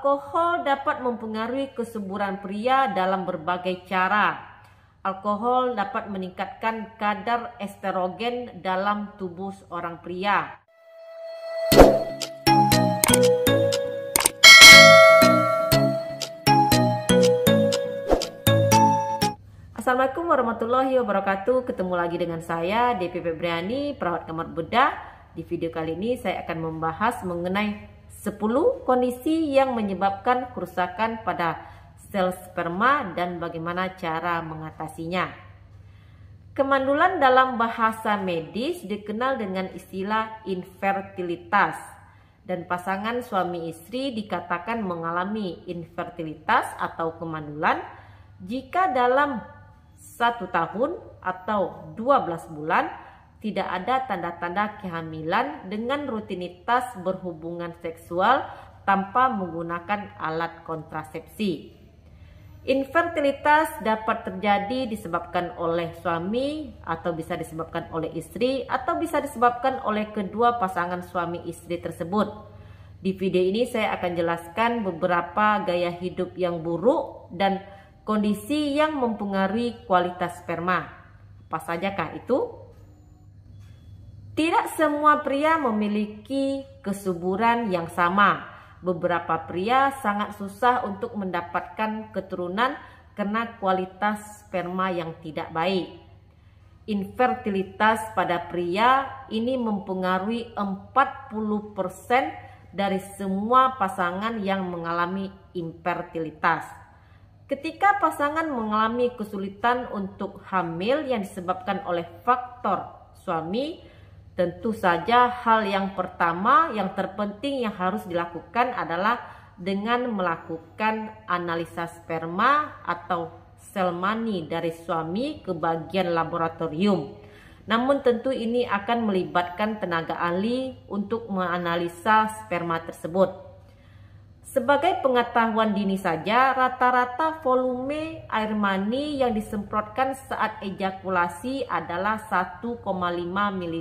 Alkohol dapat mempengaruhi kesuburan pria dalam berbagai cara. Alkohol dapat meningkatkan kadar estrogen dalam tubuh seorang pria. Assalamualaikum warahmatullahi wabarakatuh. Ketemu lagi dengan saya Devi Febriani, perawat kamar bedah. Di video kali ini saya akan membahas mengenai 10 kondisi yang menyebabkan kerusakan pada sel sperma dan bagaimana cara mengatasinya. Kemandulan dalam bahasa medis dikenal dengan istilah infertilitas, dan pasangan suami istri dikatakan mengalami infertilitas atau kemandulan jika dalam 1 tahun atau 12 bulan tidak ada tanda-tanda kehamilan dengan rutinitas berhubungan seksual tanpa menggunakan alat kontrasepsi. Infertilitas dapat terjadi disebabkan oleh suami atau bisa disebabkan oleh istri atau bisa disebabkan oleh kedua pasangan suami istri tersebut. Di video ini saya akan jelaskan beberapa gaya hidup yang buruk dan kondisi yang mempengaruhi kualitas sperma. Apa sajakah itu? Tidak semua pria memiliki kesuburan yang sama. Beberapa pria sangat susah untuk mendapatkan keturunan karena kualitas sperma yang tidak baik. Infertilitas pada pria ini mempengaruhi 40% dari semua pasangan yang mengalami infertilitas. Ketika pasangan mengalami kesulitan untuk hamil yang disebabkan oleh faktor suami, tentu saja hal yang pertama yang terpenting yang harus dilakukan adalah dengan melakukan analisa sperma atau sel mani dari suami ke bagian laboratorium. Namun tentu ini akan melibatkan tenaga ahli untuk menganalisa sperma tersebut. Sebagai pengetahuan dini saja, rata-rata volume air mani yang disemprotkan saat ejakulasi adalah 1,5 ml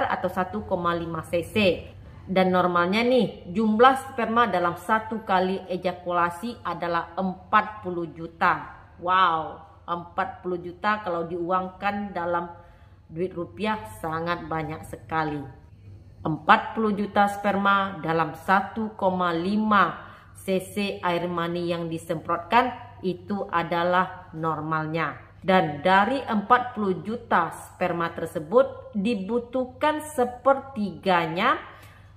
atau 1,5 cc. Dan normalnya nih, jumlah sperma dalam satu kali ejakulasi adalah 40 juta. Wow, 40 juta kalau diuangkan dalam duit rupiah sangat banyak sekali. 40 juta sperma dalam 1,5 cc air mani yang disemprotkan itu adalah normalnya. Dan dari 40 juta sperma tersebut dibutuhkan sepertiganya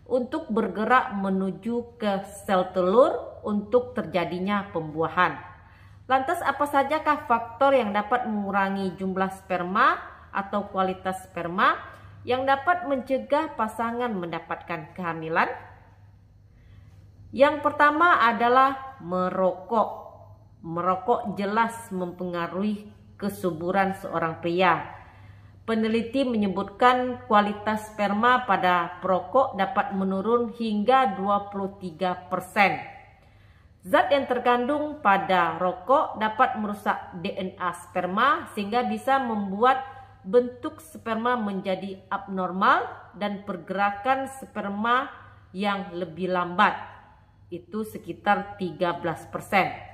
untuk bergerak menuju ke sel telur untuk terjadinya pembuahan. Lantas apa sajakah faktor yang dapat mengurangi jumlah sperma atau kualitas sperma yang dapat mencegah pasangan mendapatkan kehamilan? Yang pertama adalah merokok. Merokok jelas mempengaruhi kesuburan seorang pria. Peneliti menyebutkan kualitas sperma pada perokok dapat menurun hingga 23%. Zat yang terkandung pada rokok dapat merusak DNA sperma sehingga bisa membuat bentuk sperma menjadi abnormal dan pergerakan sperma yang lebih lambat. Itu sekitar 13%.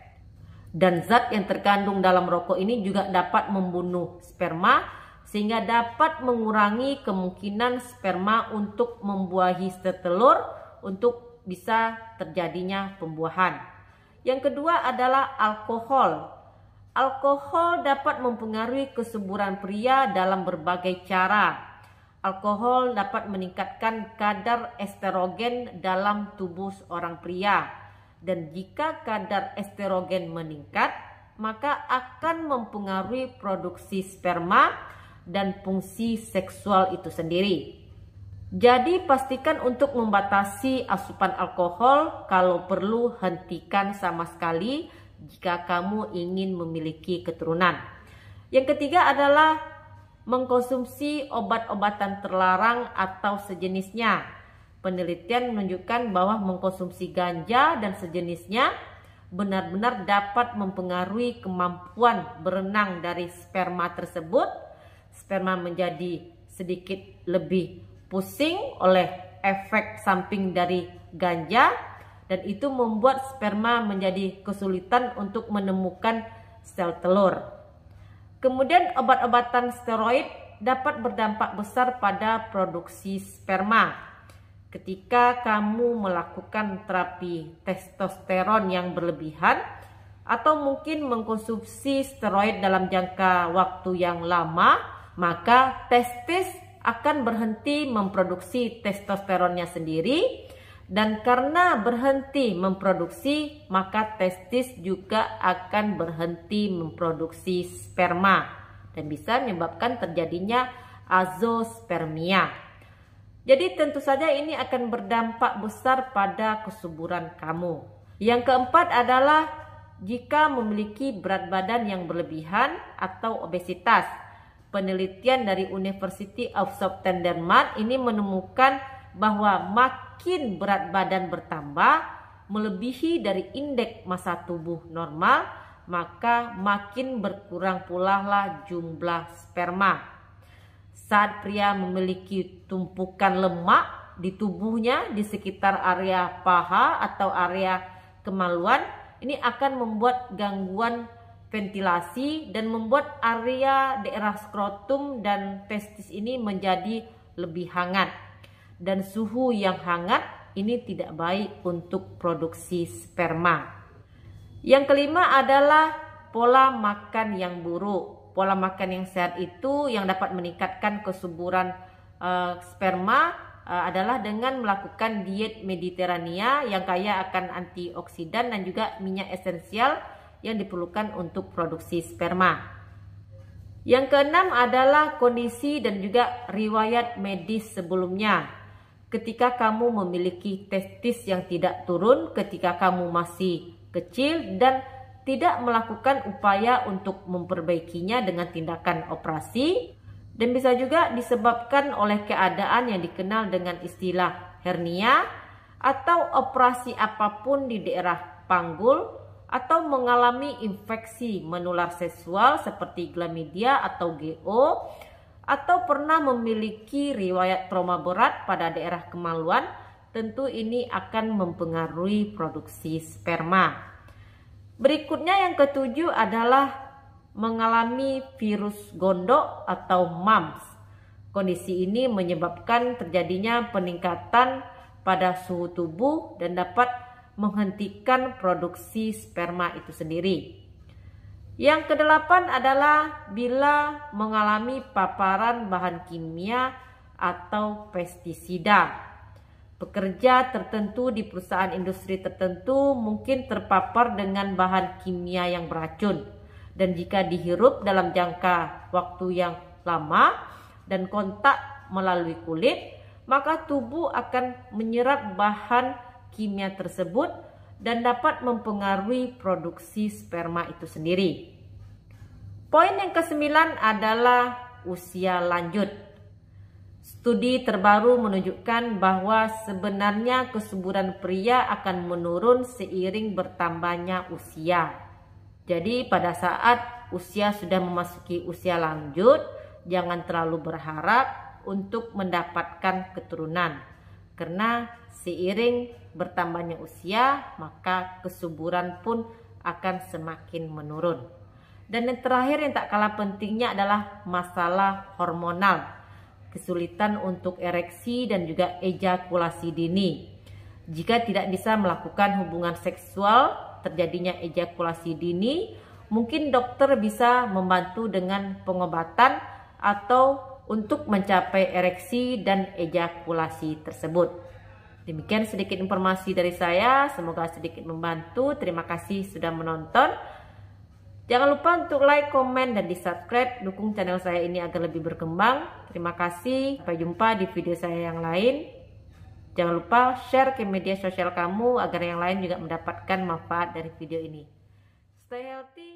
Dan zat yang terkandung dalam rokok ini juga dapat membunuh sperma sehingga dapat mengurangi kemungkinan sperma untuk membuahi telur untuk bisa terjadinya pembuahan. Yang kedua adalah alkohol. Alkohol dapat mempengaruhi kesuburan pria dalam berbagai cara. Alkohol dapat meningkatkan kadar estrogen dalam tubuh seorang pria. Dan jika kadar estrogen meningkat, maka akan mempengaruhi produksi sperma dan fungsi seksual itu sendiri. Jadi pastikan untuk membatasi asupan alkohol, kalau perlu hentikan sama sekali jika kamu ingin memiliki keturunan. Yang ketiga adalah mengkonsumsi obat-obatan terlarang atau sejenisnya. Penelitian menunjukkan bahwa mengkonsumsi ganja dan sejenisnya benar-benar dapat mempengaruhi kemampuan berenang dari sperma tersebut. Sperma menjadi sedikit lebih pusing oleh efek samping dari ganja dan itu membuat sperma menjadi kesulitan untuk menemukan sel telur. Kemudian obat-obatan steroid dapat berdampak besar pada produksi sperma. Ketika kamu melakukan terapi testosteron yang berlebihan atau mungkin mengkonsumsi steroid dalam jangka waktu yang lama, maka testis akan berhenti memproduksi testosteronnya sendiri, dan karena berhenti memproduksi, maka testis juga akan berhenti memproduksi sperma dan bisa menyebabkan terjadinya azospermia. Jadi tentu saja ini akan berdampak besar pada kesuburan kamu. Yang keempat adalah jika memiliki berat badan yang berlebihan atau obesitas. Penelitian dari University of Southern Denmark ini menemukan bahwa makin berat badan bertambah melebihi dari indeks massa tubuh normal, maka makin berkurang pula lah jumlah sperma. Saat pria memiliki tumpukan lemak di tubuhnya di sekitar area paha atau area kemaluan, ini akan membuat gangguan ventilasi dan membuat area daerah skrotum dan testis ini menjadi lebih hangat. Dan suhu yang hangat ini tidak baik untuk produksi sperma. Yang kelima adalah pola makan yang buruk. Pola makan yang sehat itu yang dapat meningkatkan kesuburan sperma adalah dengan melakukan diet Mediterania yang kaya akan antioksidan dan juga minyak esensial yang diperlukan untuk produksi sperma. Yang keenam adalah kondisi dan juga riwayat medis sebelumnya. Ketika kamu memiliki testis yang tidak turun ketika kamu masih kecil dan tidak melakukan upaya untuk memperbaikinya dengan tindakan operasi, dan bisa juga disebabkan oleh keadaan yang dikenal dengan istilah hernia atau operasi apapun di daerah panggul, atau mengalami infeksi menular seksual seperti chlamydia atau GO, atau pernah memiliki riwayat trauma berat pada daerah kemaluan, tentu ini akan mempengaruhi produksi sperma. Berikutnya yang ketujuh adalah mengalami virus gondok atau mumps. Kondisi ini menyebabkan terjadinya peningkatan pada suhu tubuh dan dapat menghentikan produksi sperma itu sendiri. Yang kedelapan adalah bila mengalami paparan bahan kimia atau pestisida. Pekerja tertentu di perusahaan industri tertentu mungkin terpapar dengan bahan kimia yang beracun, dan jika dihirup dalam jangka waktu yang lama dan kontak melalui kulit, maka tubuh akan menyerap bahan kimia tersebut dan dapat mempengaruhi produksi sperma itu sendiri. Poin yang kesembilan adalah usia lanjut. Studi terbaru menunjukkan bahwa sebenarnya kesuburan pria akan menurun seiring bertambahnya usia. Jadi pada saat usia sudah memasuki usia lanjut, jangan terlalu berharap untuk mendapatkan keturunan. Karena seiring bertambahnya usia, maka kesuburan pun akan semakin menurun. Dan yang terakhir yang tak kalah pentingnya adalah masalah hormonal. Kesulitan untuk ereksi dan juga ejakulasi dini. Jika tidak bisa melakukan hubungan seksual, terjadinya ejakulasi dini, mungkin dokter bisa membantu dengan pengobatan atau untuk mencapai ereksi dan ejakulasi tersebut. Demikian sedikit informasi dari saya, semoga sedikit membantu. Terima kasih sudah menonton. Jangan lupa untuk like, komen, dan di subscribe. Dukung channel saya ini agar lebih berkembang. Terima kasih. Sampai jumpa di video saya yang lain. Jangan lupa share ke media sosial kamu agar yang lain juga mendapatkan manfaat dari video ini. Stay healthy.